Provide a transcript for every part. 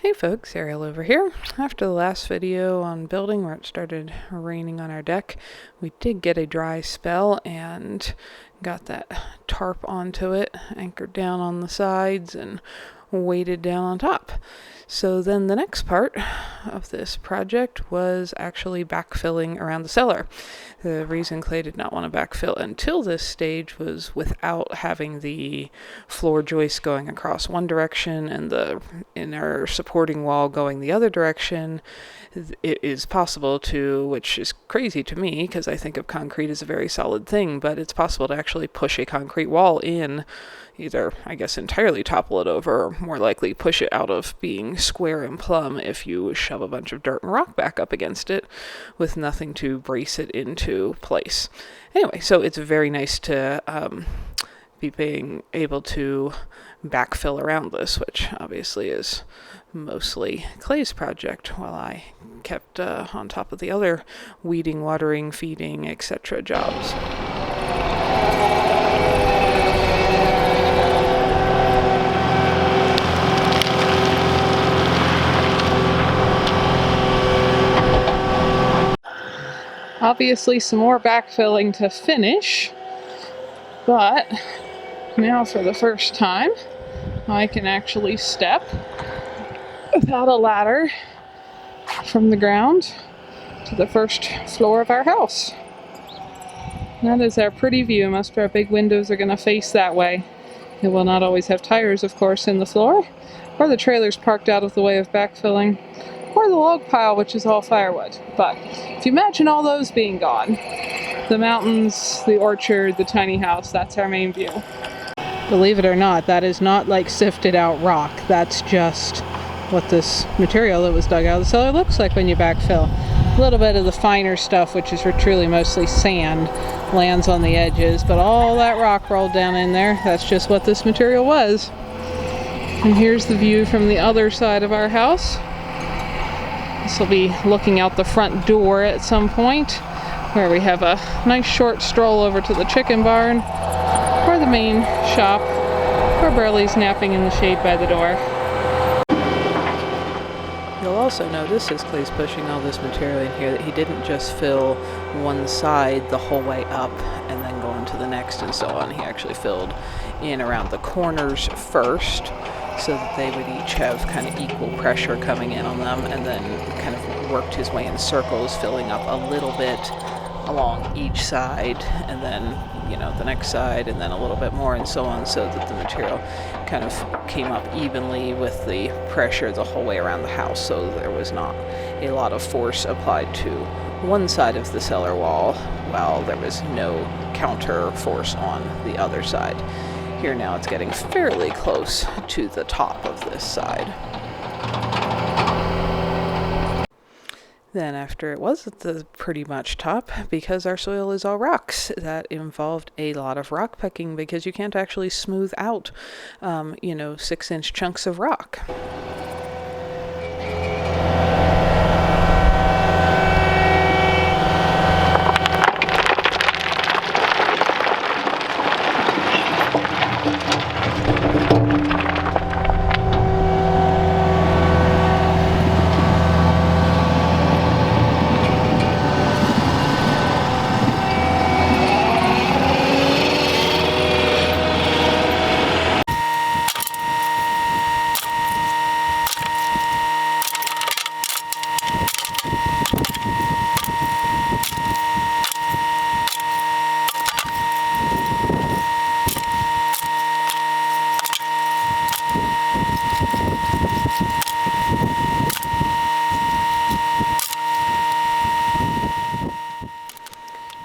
Hey folks, Ariel over here. After the last video on building where it started raining on our deck, we did get a dry spell and got that tarp onto it, anchored down on the sides and weighted down on top. So then the next part of this project was actually backfilling around the cellar. The reason Clay did not want to backfill until this stage was without having the floor joist going across one direction and the inner supporting wall going the other direction. It is possible to, which is crazy to me because I think of concrete as a very solid thing, but it's possible to actually push a concrete wall in, either, I guess, entirely topple it over, or more likely push it out of being square and plumb if you shove a bunch of dirt and rock back up against it with nothing to brace it into place. Anyway, so it's very nice to be being able to backfill around this, which obviously is mostly Clay's project, while I kept on top of the other weeding, watering, feeding, etc. jobs. Obviously some more backfilling to finish, but now for the first time I can actually step without a ladder from the ground to the first floor of our house. That is our pretty view. Most of our big windows are going to face that way. It will not always have tires, of course, in the floor, or the trailers parked out of the way of backfilling, or the log pile, which is all firewood. But if you imagine all those being gone, the mountains, the orchard, the tiny house, that's our main view. Believe it or not, that is not like sifted out rock. That's just what this material that was dug out of the cellar looks like when you backfill. A little bit of the finer stuff, which is truly mostly sand, lands on the edges, but all that rock rolled down in there, that's just what this material was. And here's the view from the other side of our house. This will be looking out the front door at some point, where we have a nice short stroll over to the chicken barn, or the main shop, where Burley's napping in the shade by the door. You'll also notice as Clay's pushing all this material in here that he didn't just fill one side the whole way up and then go into the next and so on. He actually filled in around the corners first, so that they would each have kind of equal pressure coming in on them, and then kind of worked his way in circles, filling up a little bit along each side, and then, the next side, and then a little bit more, and so on, so that the material kind of came up evenly with the pressure the whole way around the house, so there was not a lot of force applied to one side of the cellar wall, while there was no counter force on the other side. Here now it's getting fairly close to the top of this side. Then after it was at the pretty much top, because our soil is all rocks, that involved a lot of rock pecking because you can't actually smooth out, 6-inch chunks of rock.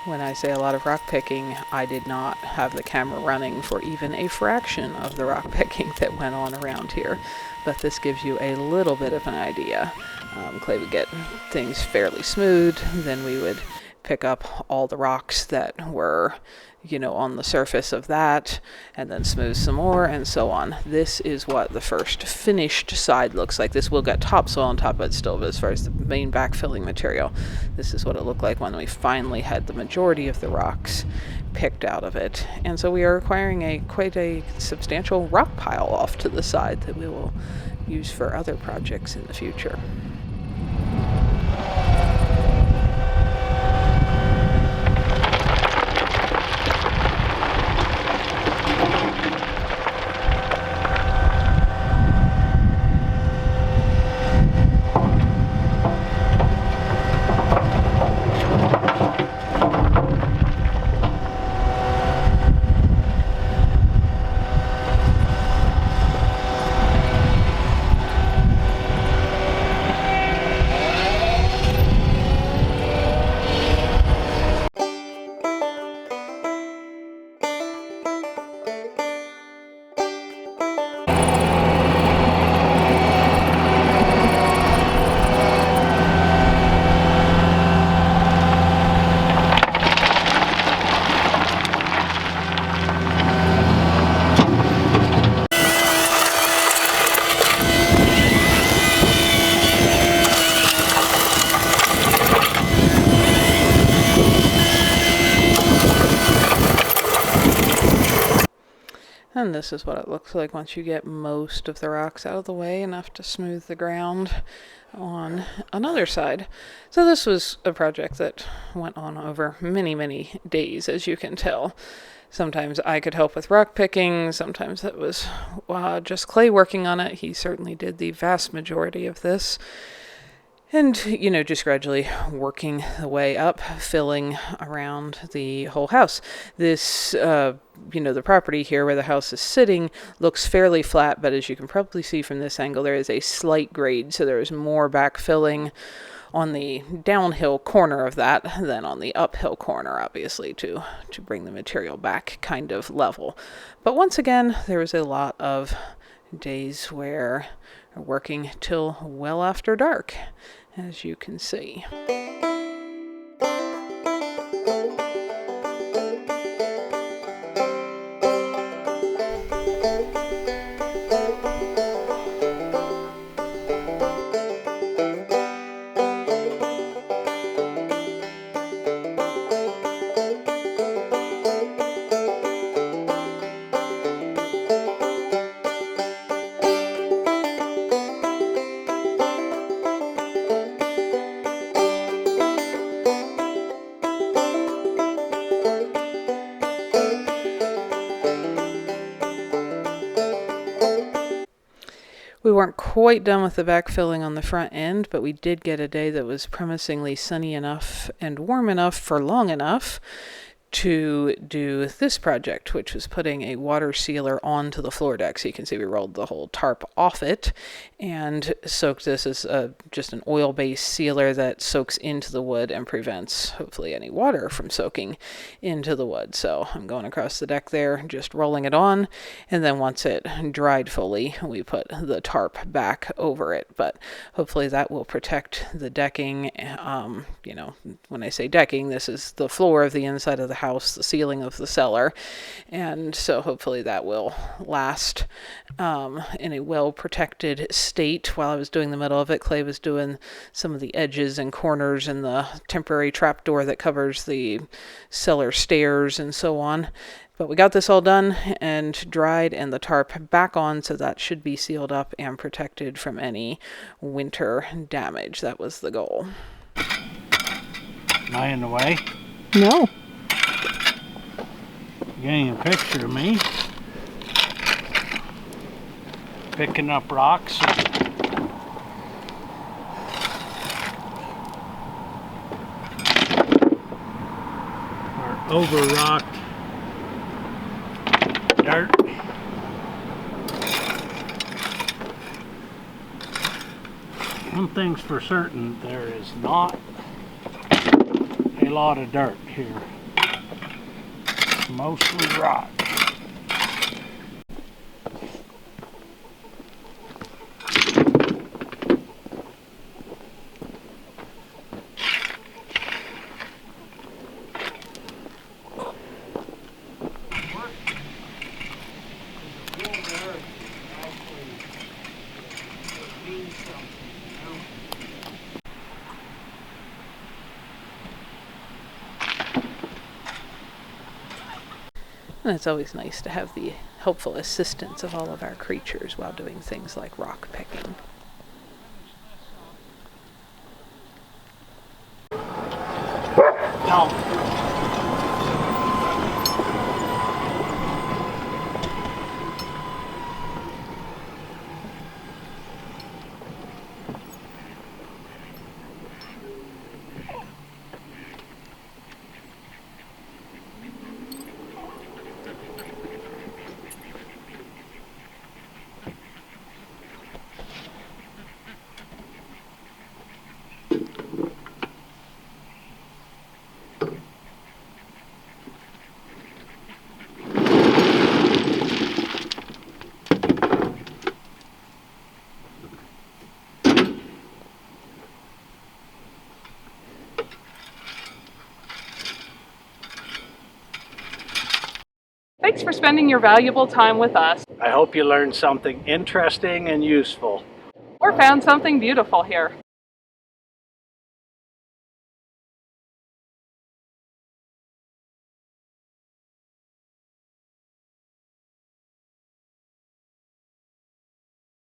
When I say a lot of rock picking, I did not have the camera running for even a fraction of the rock picking that went on around here, but this gives you a little bit of an idea. Clay would get things fairly smooth, then we would pick up all the rocks that were, on the surface of that, and then smooth some more, and so on. This is what the first finished side looks like. This will get topsoil on top of it still, but as far as the main backfilling material, this is what it looked like when we finally had the majority of the rocks picked out of it. And so we are acquiring quite a substantial rock pile off to the side that we will use for other projects in the future. And this is what it looks like once you get most of the rocks out of the way, enough to smooth the ground on another side. So this was a project that went on over many, many days, as you can tell. Sometimes I could help with rock picking, sometimes it was just Clay working on it. He certainly did the vast majority of this. And, just gradually working the way up, filling around the whole house. This, the property here where the house is sitting looks fairly flat, but as you can probably see from this angle, there is a slight grade, so there is more backfilling on the downhill corner of that than on the uphill corner, obviously, to bring the material back kind of level. But once again, there was a lot of days where we're working till well after dark, as you can see. We weren't quite done with the backfilling on the front end, but we did get a day that was promisingly sunny enough and warm enough for long enough to do this project, which was putting a water sealer onto the floor deck. So you can see we rolled the whole tarp off it and soaked this as just an oil-based sealer that soaks into the wood and prevents, hopefully, any water from soaking into the wood. So I'm going across the deck there, just rolling it on, and then once it dried fully, we put the tarp back over it. But hopefully that will protect the decking. When I say decking, this is the floor of the inside of the house, the ceiling of the cellar, and so hopefully that will last in a well protected state. While I was doing the middle of it, Clay was doing some of the edges and corners and the temporary trapdoor that covers the cellar stairs and so on. But we got this all done and dried and the tarp back on, so that should be sealed up and protected from any winter damage. That was the goal. Am I in the way? No. Getting a picture of me picking up rocks. Or over rocked dirt. One thing's for certain, there is not a lot of dirt here. Mostly rock. And it's always nice to have the helpful assistance of all of our creatures while doing things like rock picking. Now, Thanks for spending your valuable time with us, I hope you learned something interesting and useful. or found something beautiful here.